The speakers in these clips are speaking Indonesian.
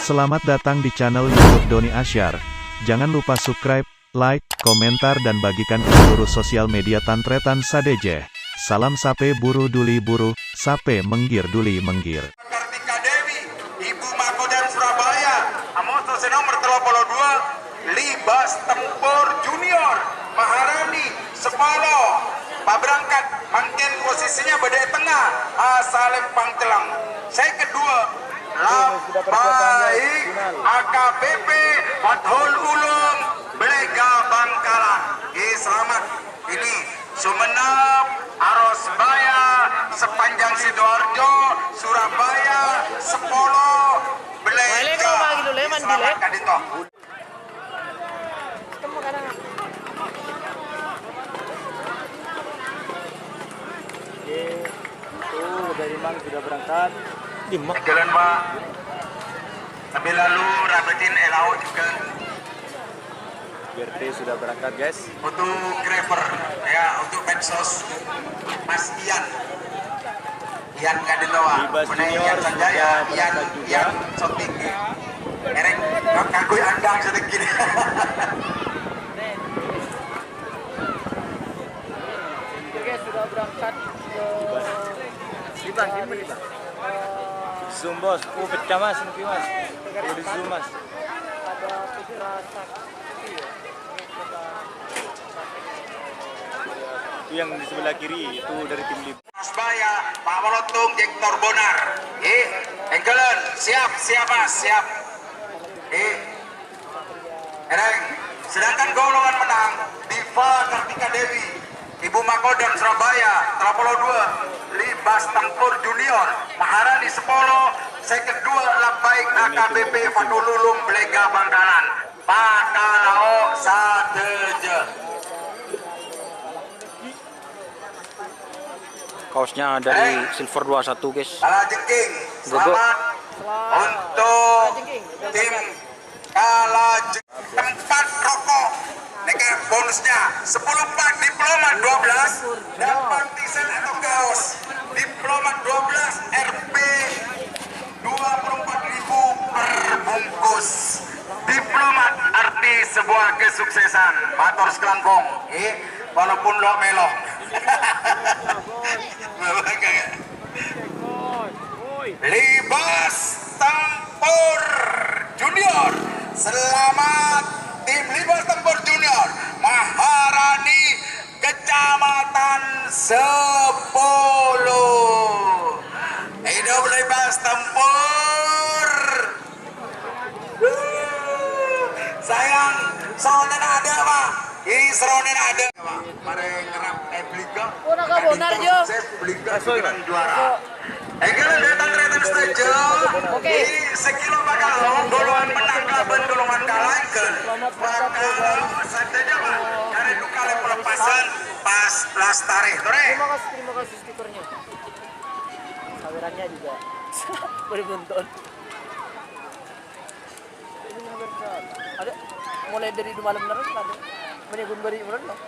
Selamat datang di channel YouTube Doni Asyar. Jangan lupa subscribe, like, komentar dan bagikan ke seluruh sosial media Tantretan Sadejeh. Salam sape buru duli buru, sape menggir duli menggir. Kartika Dewi, Ibu Makodan Surabaya, Amoso nomor 32, Libas Tempur Junior, Maharani, Sepolo, Pak Berangkat, mungkin posisinya beda tengah, Salim Pangtelang. Saya kedua, Baik, AKBP, Fathul Ulum, Belega Bangkalan. Selamat, ini Sumenep, Arosbaya, sepanjang Sidoarjo, Surabaya, Sepolo, Belega. Selamat Kadito. Dari Mang sudah berangkat. Jalan Pak. Tapi lalu Rabetin Elau juga. BRT sudah berangkat guys. Untuk Graver, ya untuk medsos Mas Ian Kadintawa, Libas Junior Sanjaya, Ian Soting, Ereng kagui andang sedikit. Guys sudah berangkat ke Libas. Zoom bos, pecah mas, nanti mas. Udah zoom mas. Ada Putra Sakti ya. Itu yang di sebelah kiri, itu dari tim Libas. Asbaya, Pak Molotung, Jektor Bonar. Engkelen, siap Mas, siap. Ereng, sedangkan golongan menang Diva Kartika Dewi, Ibu Makodan Surabaya, Trapolo 2, Libas Tempur Junior, Maharani Sepolo. Saya kedua Labaik AKBP Fathul Ulum, Belega Bangkalan, Pakalao Sadeje. Kaosnya dari Silver 21 guys. Kalajengking, selamat untuk tim Kalajengking. Tempat rokok dengan bonusnya 10 pak diploma 12 dapat t-shirt atau kaos diploma 12 Rp 24.000 per bungkus. Diplomat arti sebuah kesuksesan. Matur sekelangkong, walaupun lo melo. Libas Tempur Junior, selamat tim Libas Tempur Junior, Maharani Kecamatan Sepolo. Hidup Libas Tempur. Sayang, soalnya ada pak. Ini seronen ada pak. Mari ngerap Bliga. Oh, naga bonar jo. Bliga dengan juara. Enggelan datang kereta saja. Oke. Sekilo bakal golongan menang kaben golongan kalangkeun. Bakal saja pak. Karena itu kali pelepasan pas lastare. Terima kasih stikernya. Sawerannya juga. Boleh benton. Ada mulai dari 2 malam beneran ada. Menyegun beri beneran loh.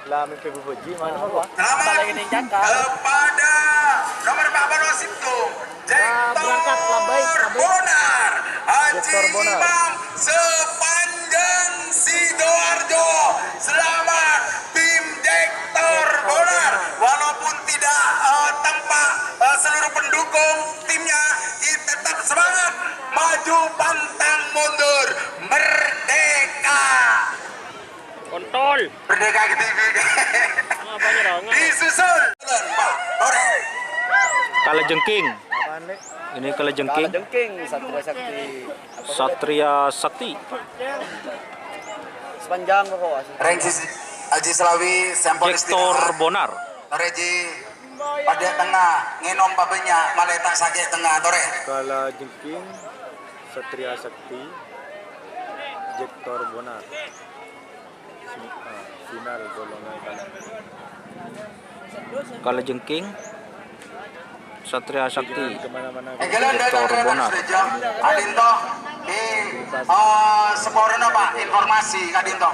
Lah mimpi buji mana mah gua? Selamat kepada nomor 4 Wasiptung, Jektor Bonar, Haji Imam sepanjang Sidoarjo. Selamat tim Jektor Bonar, walaupun tidak tampak seluruh pendukung timnya, tetap semangat, maju pantang mundur, merdeka. Kontol. Merdeka ke TV. Disusul Pak Ore. Kalajengking. Apaan nih? Ini Kalajengking. Jengking Satria Sakti. Satria Sakti. Sepanjang kok. Rengsi Haji Selawi sampel Jektor Bonar. Reji pada tengah nginom babenya maleta sakit tengah tore. Kala Jengking, Satria Sakti, Jektor Bonar. Final golongan kanan. Kalajengking. Satria Sakti. Kemana-mana. Enggelan Jektor datang Bonar. kereta Kadinto di Seporona Pak informasi Kadinto.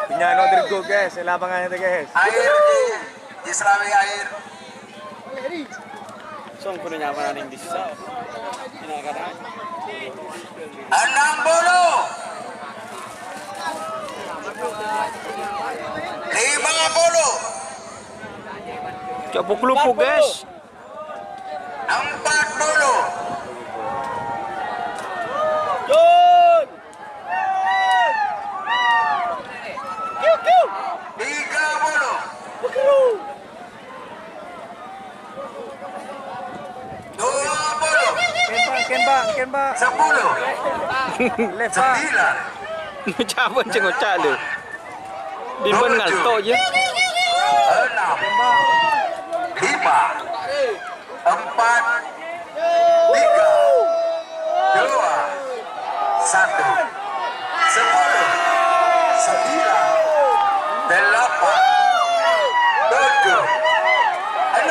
Punya no Dirgo guys, lapangan itu guys. Air di Selawi air. kosong kuno nyaman yang bisa. Ini kadang 60, 50, Cak pukul-pukul guys. 40, Jun. 30, Ken Pak. 10, 9, Macam apa cengok lu? Di ban ngalto je. 6, 5, 4, 3, 2, 1, 10, 9, 8, 7, 6.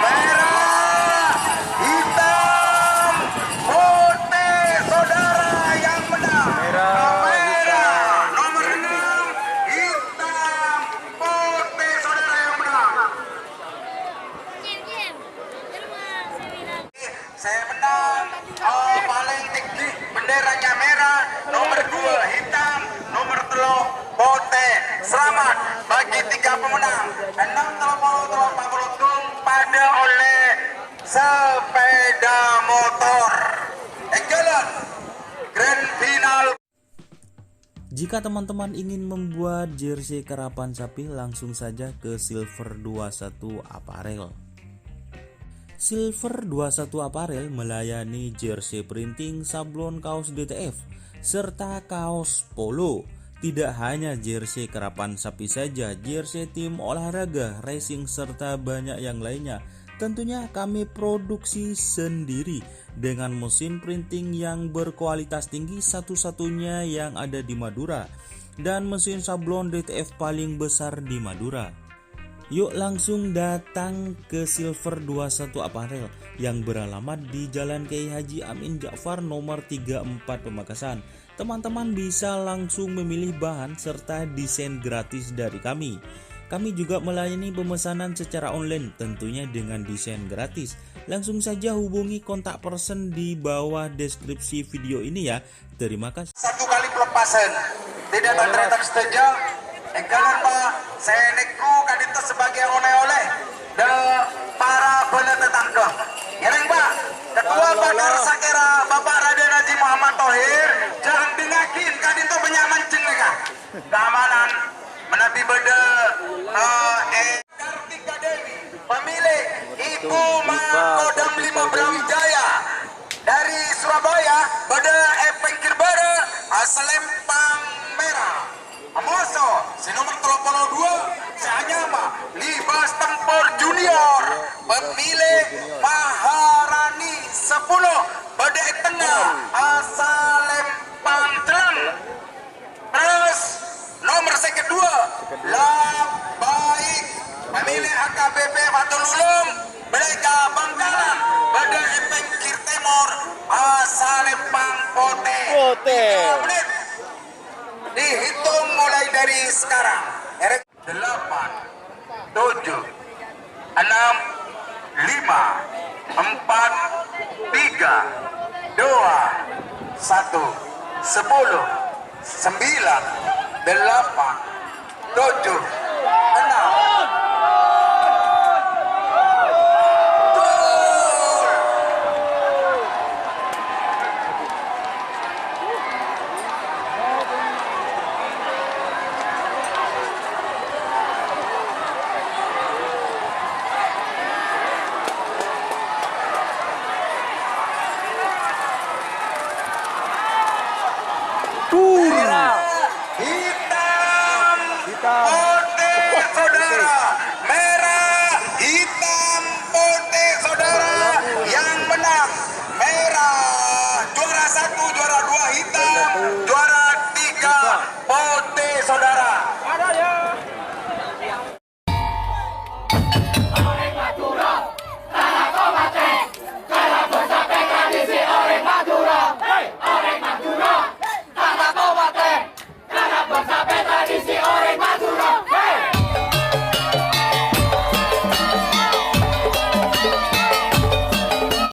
Merah, hitam, putih, saudara yang menang. Merah, nomor 6, hitam, putih, saudara yang menang. Saya menang, paling tinggi, benderanya merah, nomor 2 hitam, nomor 3 putih. Selamat bagi 3 pemenang. 6 telepon pada oleh sepeda motor. Jalan Grand Final. Jika teman-teman ingin membuat jersey karapan sapi, langsung saja ke Silver 21 Apparel. Silver 21 Apparel melayani jersey printing, sablon kaos DTF, serta kaos polo. Tidak hanya jersey karapan sapi saja, jersey tim olahraga, racing, serta banyak yang lainnya. Tentunya kami produksi sendiri dengan mesin printing yang berkualitas tinggi, satu-satunya yang ada di Madura, dan mesin sablon DTF paling besar di Madura. Yuk langsung datang ke Silver 21 Apparel yang beralamat di Jalan Kiai Haji Amin Ja'far nomor 34 Pamekasan. Teman-teman bisa langsung memilih bahan serta desain gratis dari kami. Kami juga melayani pemesanan secara online, tentunya dengan desain gratis. Langsung saja hubungi kontak person di bawah deskripsi video ini ya. Terima kasih. 1 kali pelepasan, tidak ada setuju. Engkalan Pak, saya neku kadito sebagai oleh-oleh de para bela tetangga. Yereng Pak, Ketua Bandar Sakera Bapak Raden Haji Muhammad Thohir, jangan dengakin kadito menyamancing mereka. Keamanan menabi beda Kartika Dewi, pemilik Ibu Makodam 5 Brawijaya dari Surabaya, pada Epengkir Bara, Selempang Merah. Amoso, si nomor 32, Sanyama, Libas Tempur Junior, pemilik Maharani 10, pada Tengah, Asalempang Telang. Terus, nomor kedua, Baik, pemilik AKBP Fatul Ulum, Blega Bangkalan, pada Epengkir Timur, Asalempang Pote. 3 menit. Dihitung mulai dari sekarang. 8, 7, 6, 5, 4, 3, 2, 1, 10, 9, 8, 7,